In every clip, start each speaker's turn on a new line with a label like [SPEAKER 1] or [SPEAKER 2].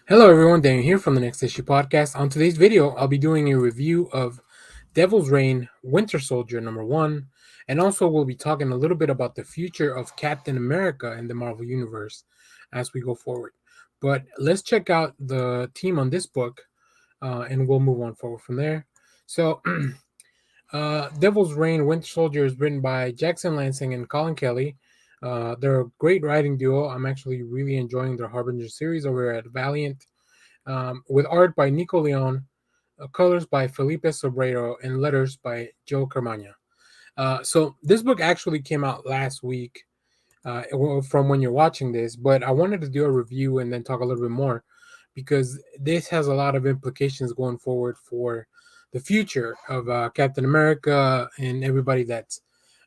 [SPEAKER 1] Hello everyone, Daniel here from the Next Issue Podcast. On today's video, I'll be doing a review of Devil's Reign Winter Soldier number 1, and also we'll be talking a little bit about the future of Captain America in the Marvel Universe as we go forward. But let's check out the team on this book, and we'll move on forward from there. So, Devil's Reign Winter Soldier is written by Jackson Lansing and Colin Kelly. They're a great writing duo. I'm actually really enjoying their Harbinger series over at Valiant, with art by Nico Leon, colors by Felipe Sobreiro, and letters by Joe Caramagna. So this book actually came out last week, from when you're watching this, but I wanted to do a review and then talk a little bit more because this has a lot of implications going forward for the future of Captain America and everybody that's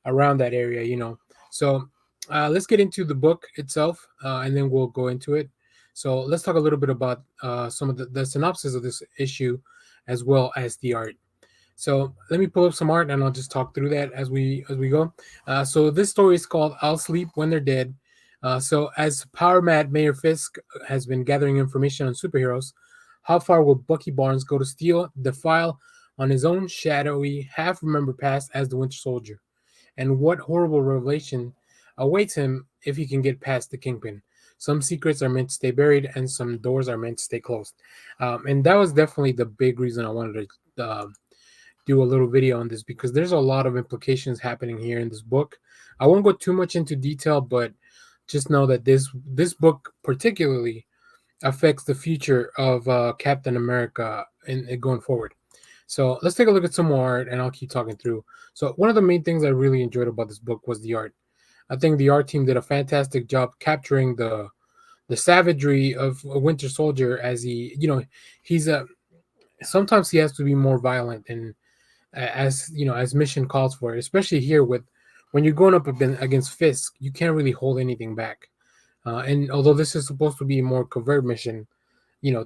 [SPEAKER 1] around that area. So let's get into the book itself, and then we'll go into it. So let's talk a little bit about some of the synopsis of this issue, as well as the art. So let me pull up some art, and I'll just talk through that as we go. So this story is called "I'll Sleep When They're Dead." So as power mad Mayor Fisk has been gathering information on superheroes, how far will Bucky Barnes go to steal the file on his own shadowy, half-remembered past as the Winter Soldier? And what horrible revelation awaits him if he can get past the Kingpin? Some secrets are meant to stay buried, and some doors are meant to stay closed. And that was definitely the big reason I wanted to do a little video on this, because there's a lot of implications happening here in this book. I won't go too much into detail, but just know that this book particularly affects the future of Captain America in going forward. So let's take a look at some more art, and I'll keep talking through. So one of the main things I really enjoyed about this book was the art. I think the art team did a fantastic job capturing the savagery of a Winter Soldier, as he's a sometimes he has to be more violent, and as mission calls for it, especially here with when you're going up against Fisk, you can't really hold anything back. And although this is supposed to be a more covert mission,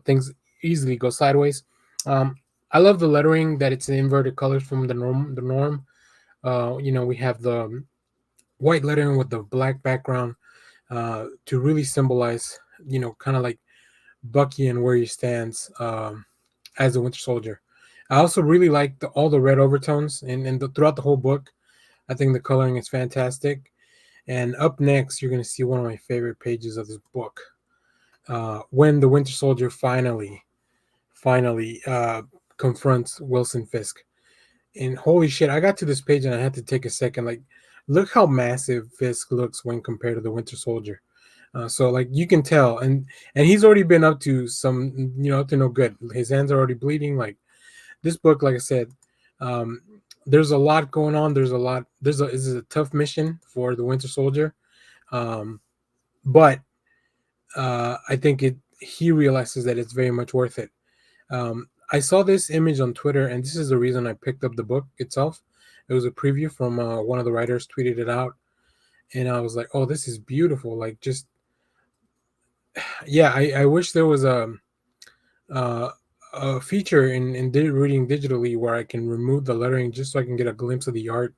[SPEAKER 1] things easily go sideways. Um, I love the lettering, that it's in inverted colors from the norm. We have the white lettering with the black background, to really symbolize, kind of like Bucky and where he stands, as a Winter Soldier. I also really like all the red overtones and throughout the whole book. I think the coloring is fantastic. And up next, you're going to see one of my favorite pages of this book, when the Winter Soldier finally confronts Wilson Fisk. And holy shit, I got to this page and I had to take a second. Like, look how massive Fisk looks when compared to the Winter Soldier. So like you can tell, and he's already been up to up to no good. His hands are already bleeding. Like, this book, like I said, um, there's a lot going on. This is a tough mission for the Winter Soldier, um, but I think he realizes that it's very much worth it. I saw this image on Twitter, and this is the reason I picked up the book itself. It was a preview from one of the writers tweeted it out, and I was like, "Oh, this is beautiful!" Like, just yeah, I wish there was uh, a feature in reading digitally where I can remove the lettering just so I can get a glimpse of the art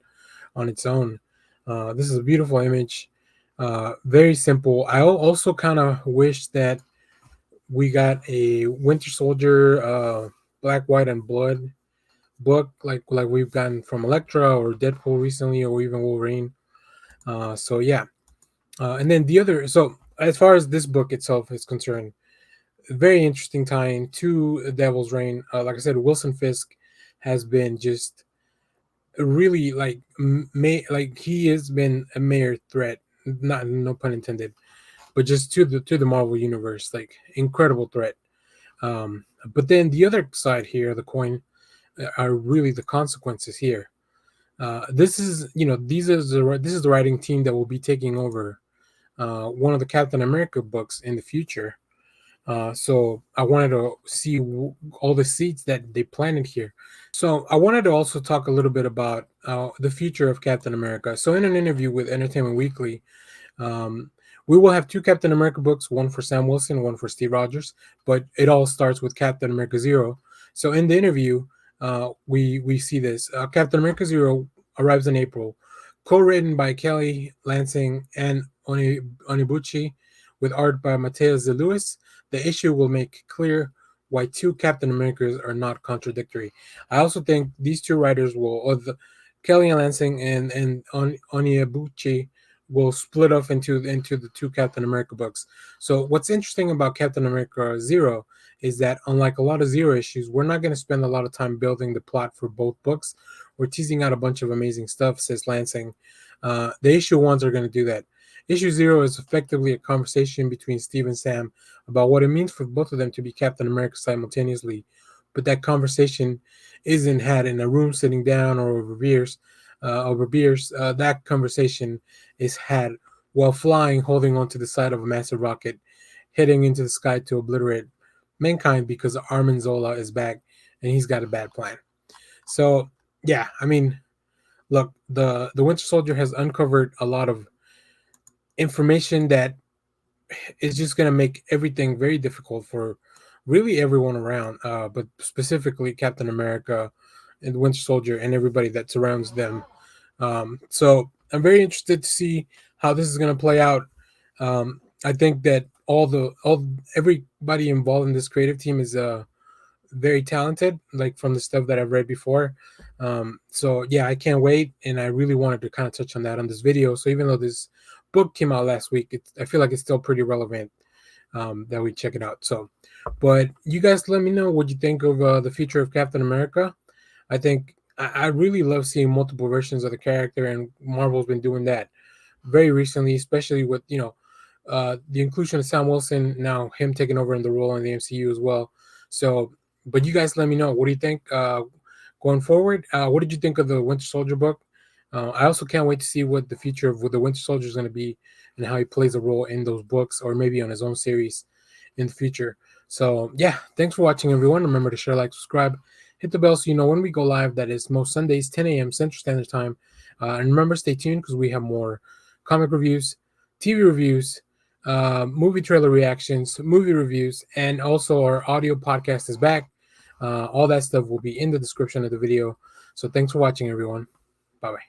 [SPEAKER 1] on its own. This is a beautiful image, very simple. I also kind of wish that we got a Winter Soldier, Black, White, and Blood book, like we've gotten from Elektra or Deadpool recently, or even Wolverine. So yeah, and then the other. So as far as this book itself is concerned, very interesting tie-in to Devil's Reign. Like I said, Wilson Fisk has been just really like like he has been a major threat, not no pun intended, but just to the Marvel universe, like incredible threat. But then the other side here, the coin, are really the consequences here. This is this is the writing team that will be taking over one of the Captain America books in the future. So I wanted to see all the seeds that they planted here. So I wanted to also talk a little bit about the future of Captain America. So in an interview with Entertainment Weekly, um, we will have two Captain America books, one for Sam Wilson, one for Steve Rogers, but it all starts with Captain America Zero. So in the interview, we see this. Captain America Zero arrives in April, co-written by Kelly, Lansing, and Onibuchi, with art by Mateus de Luis. The issue will make clear why two Captain Americas are not contradictory. I also think these two writers will, Kelly and Lansing and Onyebuchi, will split off into the two Captain America books. So what's interesting about Captain America Zero is that, unlike a lot of Zero issues, we're not going to spend a lot of time building the plot for both books. We're teasing out a bunch of amazing stuff, says Lansing. The issue ones are going to do that. Issue Zero is effectively a conversation between Steve and Sam about what it means for both of them to be Captain America simultaneously. But that conversation isn't had in a room sitting down or over beers. That conversation is had while flying, holding onto the side of a massive rocket, heading into the sky to obliterate mankind because Armin Zola is back and he's got a bad plan. So yeah, I mean, look, the Winter Soldier has uncovered a lot of information that is just going to make everything very difficult for really everyone around, but specifically Captain America and the Winter Soldier and everybody that surrounds them. So I'm very interested to see how this is going to play out. I think that everybody involved in this creative team is very talented, like from the stuff that I've read before. So yeah, I can't wait, and I really wanted to kind of touch on that on this video. So even though this book came out last week, I feel like it's still pretty relevant that we check it out. So, but you guys let me know what you think of the future of Captain America. I think I really love seeing multiple versions of the character, and Marvel's been doing that very recently, especially with the inclusion of Sam Wilson, now him taking over in the role in the MCU as well. So, but you guys let me know, what do you think going forward? What did you think of the Winter Soldier book? I also can't wait to see what the future of the Winter Soldier is going to be and how he plays a role in those books, or maybe on his own series in the future. So yeah, thanks for watching, everyone. Remember to share, like, subscribe, hit the bell so you know when we go live. That is most Sundays, 10 a.m. Central Standard Time. And remember, stay tuned because we have more comic reviews, TV reviews, movie trailer reactions, movie reviews, and also our audio podcast is back. All that stuff will be in the description of the video. So thanks for watching, everyone. Bye-bye.